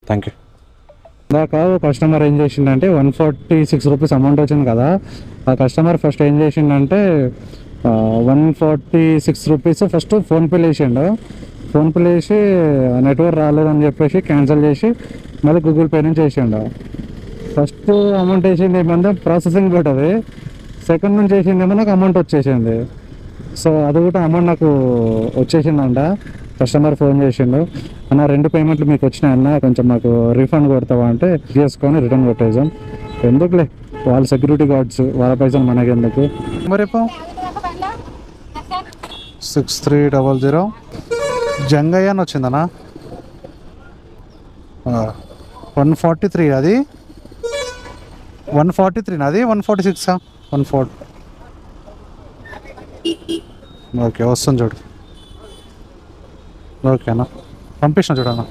Thank you. ఇందాక customer ఏం చేసిండంటే 146 rupees amount వచ్చింది కదా, ఆ కస్టమర్ ఫస్ట్ ఏం చేసిండంటే 146 రూపీస్ ఫస్ట్ ఫోన్పేలో వేసిండు. ఫోన్పేలో వేసి నెట్వర్క్ రాలేదని చెప్పేసి క్యాన్సిల్ చేసి మళ్ళీ గూగుల్ పే నుంచి వేసిండు. ఫస్ట్ అమౌంట్ వేసింది ఏమంటే ప్రాసెసింగ్ పెట్టది, సెకండ్ నుంచి వేసింది ఏమో నాకు అమౌంట్ వచ్చేసింది. సో అది కూడా అమౌంట్ నాకు వచ్చేసిందంట. కస్టమర్ ఫోన్ చేసిండు, అన్న 2 పేమెంట్లు మీకు వచ్చినాయన్న, కొంచెం మాకు రీఫండ్ కొడతావా అంటే చేసుకొని రిటర్న్ కొట్టేసాం. ఎందుకులే, వాళ్ళ సెక్యూరిటీ గార్డ్స్, వాళ్ళ పైసలు మనకి ఎందుకు. మరి 6300 జంగయ్య అని వచ్చిందనా. 143 అది 143 అది 146 140. ఓకే వస్తుంది చూడు. ఓకేనా, పంపించిన చూడన్నా.